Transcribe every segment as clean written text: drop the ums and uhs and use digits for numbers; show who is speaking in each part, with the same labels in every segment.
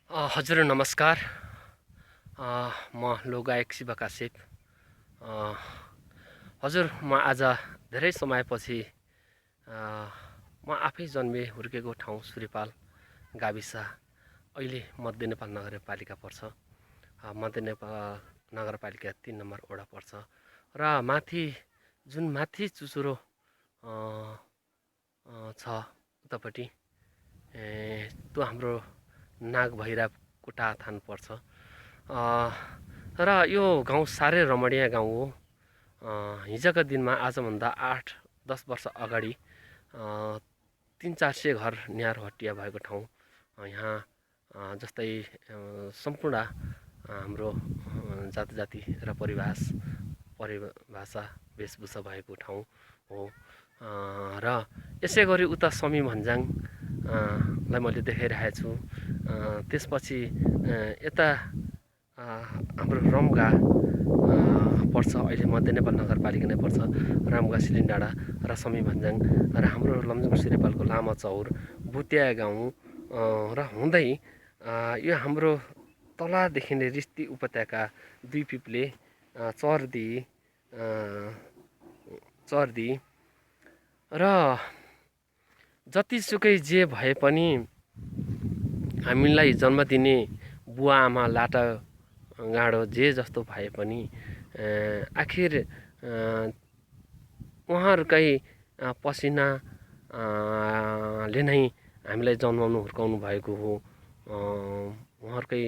Speaker 1: हजुर नमस्कार। म लोकगायक शिव काश्यप। हजुर म आज धेरै समयपछि म आफै जन्मे हुर्केको ठाउँ सुरेपाल गाविस अहिले मध्य नेपाल नगरपालिका पर्छ। मध्य नेपाल नगरपालिका 3 नम्बर वडा पर्छ र जुन माथि चुचुरो छ उतापट्टि त्यो हाम्रो नाग भैरव कुटाथान पर्छ। र यो गाउँ साह्रै रमणीय गाउँ हो। हिजोका दिनमा आजभन्दा 8-10 वर्ष अगाडि 300-400 घर न्यार हट्टिया भएको ठाउँ। यहाँ जस्तै सम्पूर्ण हाम्रो जाति र परिभाषा वेशभूषा भएको ठाउँ हो। र यसै गरी उता समी भन्ज्याङ लाई मैले देखाइरहेको छु। त्यसपछि यता हाम्रो रम्गा पर्छ, अहिले मध्य नेपाल नगरपालिका नै पर्छ। रम्गा सिलिन्डाडा र समी भन्ज्याङ र हाम्रो लमजुङ सिरेपालको लामा चौर बुत्या गाउँ र हुँदै यो हाम्रो तलदेखि नै रिस्ती उपत्यका दुई पिप्ले चर्दी र जतिसुकै जे भए पनि हामीलाई जन्म दिने बुवा आमा लाटा गाँडो जे जस्तो भए पनि आखिर उहाँहरूकै पसिनाले नै हामीलाई जन्माउनु हुर्काउनु भएको हो। उहाँहरूकै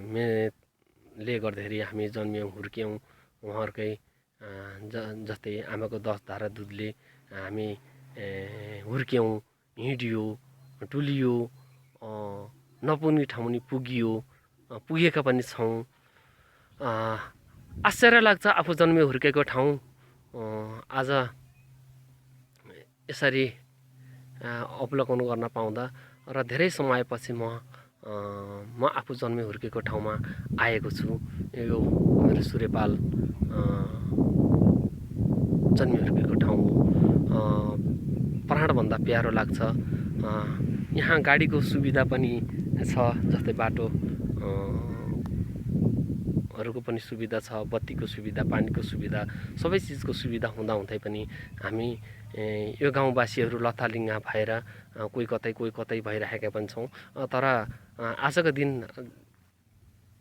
Speaker 1: मेहनतले गर्दाखेरि हामी जन्मियौँ हुर्क्यौँ। उहाँहरूकै जस्तै आमाको 10 धारा दुधले हामी हुर्क्यौँ, हिँडियो, डुलियो, नपुग्ने ठाउँ नि पुगेका पनि छौँ। आश्चर्य लाग्छ आफू जन्मे हुर्केको ठाउँ आज यसरी अवलोकन गर्न पाउँदा र धेरै समयपछि म आफू जन्मे हुर्केको ठाउँमा आएको छु। यो मेरो सुरेपाल जन्मे हुर्केको ठाउँ हो। प्राणभन्दा प्यारो लाग्छ। यहाँ गाडीको सुविधा पनि छ, जस्तै बाटो हरूको पनि सुविधा छ, बत्तीको सुविधा, पानीको सुविधा, सबै चिजको सुविधा हुँदाहुँदै पनि हामी यो गाउँवासीहरू लथालिङ्गा भएर कोही कतै भइरहेका पनि छौँ। तर आजको दिन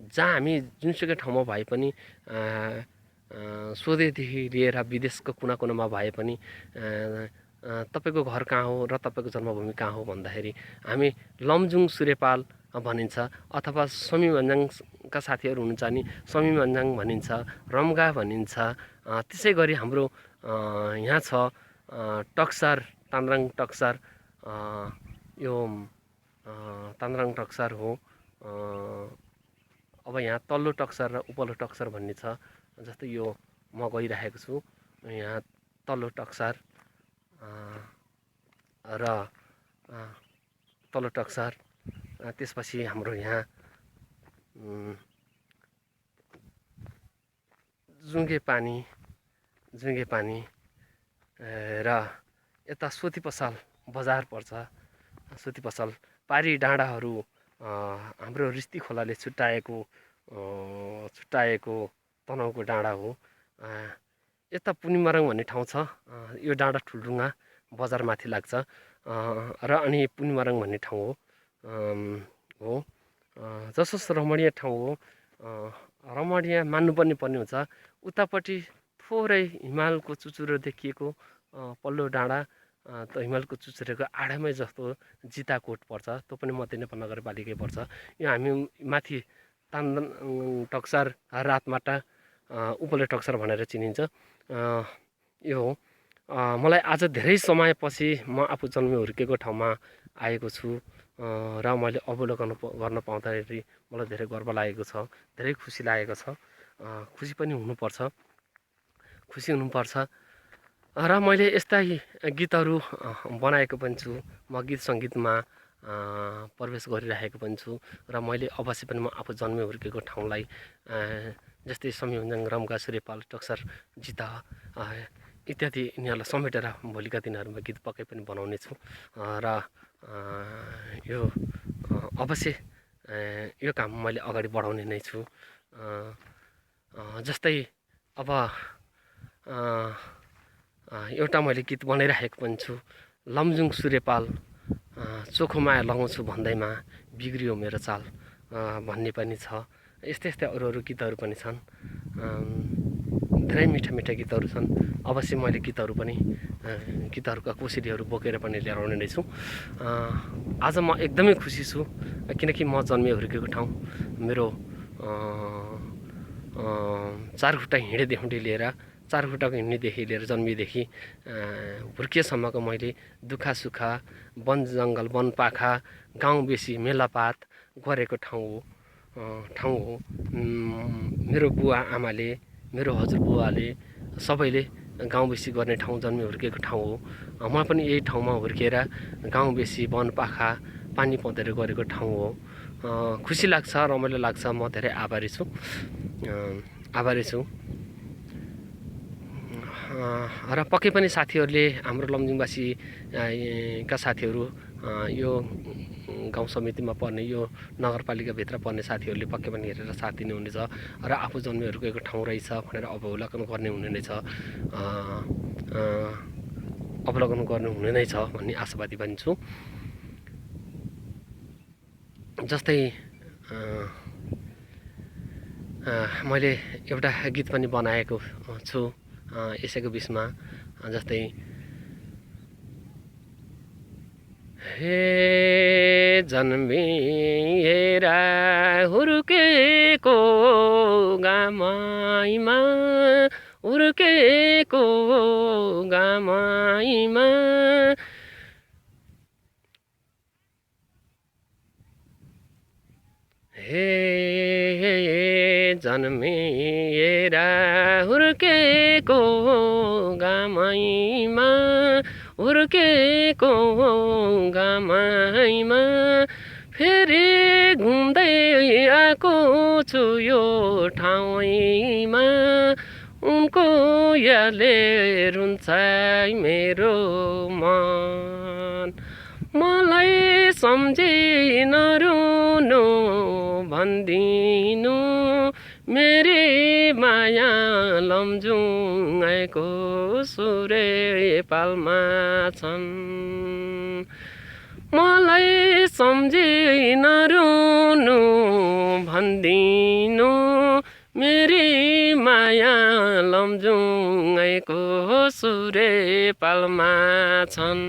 Speaker 1: जहाँ हामी जुनसुकै ठाउँमा भए पनि स्वदेशदेखि लिएर विदेशको कुना कुनामा भए पनि तपाईँको घर कहाँ हो र तपाईँको जन्मभूमि कहाँ हो भन्दाखेरि हामी लमजुङ सुरेपाल भनिन्छ, अथवा समी भन्ज्याङका साथीहरू हुनुहुन्छ भने समी भन्ज्याङ भनिन्छ, रम्गा भनिन्छ। त्यसै गरी हाम्रो यहाँ छ टक्सार, ताम्राङ टक्सार। यो ताम्राङ टक्सार हो। अब यहाँ तल्लो टक्सार र उपल्लो टक्सार भन्ने छ। जस्तै यो म गइरहेको छु, यहाँ तल्लो टक्सार र तल्लो टक्सार। त्यसपछि हाम्रो यहाँ जुङ्गे पानी र यता सोती पसल बजार पर्छ। सोती पसल पारी डाँडाहरू हाम्रो रिस्ती खोलाले छुट्टाएको तनहुको डाँडा हो। यता पुनिमरङ भन्ने ठाउँ छ। यो डाँडा ठुलडुङ्गा बजारमाथि लाग्छ र अनि पुनिमरङ भन्ने ठाउँ हो। जसोस् रमणीय ठाउँ हो, रमणीय मान्नुपर्ने हुन्छ। उतापट्टि थोरै हिमालको चुचुरो देखिएको पल्लो डाँडा त हिमालको चुचुरोको आडामै जस्तो जिताकोट पर्छ। त्यो पनि मध्य नेपाल नगरपालिकै पर्छ। यो हामी माथि टक्सार, रातमाटा, उपल्लो टक्सार भनेर चिनिन्छ। यो हो। मलाई आज धेरै समयपछि म आफू जन्मे हुर्केको ठाउँमा आएको छु र मैले अवलोकन गर्न पाउँदाखेरि मलाई धेरै गर्व लागेको छ, धेरै खुसी लागेको छ। खुसी पनि हुनुपर्छ, र मैले यस्ता गीतहरू बनाएको पनि छु। म गीत सङ्गीतमा प्रवेश गरिरहेको पनि छु र मैले अवश्य पनि म आफू जन्मे हुर्केको ठाउँलाई जस्तै समी भन्ज्याङ, रम्गा, सुरेपाल, टक्सार, जिता इत्यादि यिनीहरूलाई समेटेर भोलिका दिनहरूमा गीत पक्कै पनि बनाउने छु। र यो अवश्य यो काम मैले अगाडि बढाउने नै छु। जस्तै अब एउटा मैले गीत बनाइराखेको पनि छु, लमजुङ सूर्यपाल चोखो माया लगाउँछु भन्दैमा बिग्रियो मेरो चाल भन्ने पनि छ। यस्तै यस्तै अरू अरू गीतहरू पनि छन्। धेरै मिठा मिठा गीतहरू छन्। अवश्य मैले गीतहरू पनि गीतहरूका कोसेलीहरू बोकेर पनि लिएर आउने नै छु। आज म एकदमै खुसी छु, किनकि म जन्मे हुर्केको ठाउँ मेरो चार खुट्टा हिँडेदेखि लिएर चार खुट्टाको हिँड्नेदेखि लिएर जन्मेदेखि हुर्किएसम्मको मैले दुःख सुख वन जङ्गल वनपाखा गाउँ बेसी मेलापात गरेको ठाउँ हो। मेरो बुवा आमाले, मेरो हजुरबुवाले सबैले गाउँ बेसी गर्ने ठाउँ जन्मे हुर्केको ठाउँ हो। म पनि यही ठाउँमा हुर्केर गाउँ बेसी वनपाखा पानी पँधेर गरेको ठाउँ हो। खुसी लाग्छ, रमाइलो लाग्छ। म धेरै आभारी छु। र पक्कै पनि साथीहरूले, हाम्रो लमजुङवासी का साथीहरू, यो गाउँ समितिमा पर्ने, यो नगरपालिकाभित्र पर्ने साथीहरूले पक्कै पनि हेरेर साथ दिनुहुनेछ र आफू जन्मे हुर्केको ठाउँ रहेछ भनेर अवलोकन गर्ने हुने नै छ, अवलोकन गर्नु हुने नै छ भन्ने आशावादी पनि छु। जस्तै मैले एउटा गीत पनि बनाएको छु यसैको बिचमा। जस्तै हे जन्मिएर हुर्केको गामैमा, हुर्केको गामैमा, हे जन्मिएर हुर्केको गामैमा, हुर्केको गामैमा, फेरि घुम्दै आएको छु यो ठाउँमा, उनको यादले रुन्छ मेरो मन, मलाई सम्झी नरुनु भन्दिनु, मेरी माया लमजुङको सूर्यपालमा छन्, मलाई सम्झी नरुनु भन्दिनु, मेरी माया लमजुङको सूर्यपालमा छन्।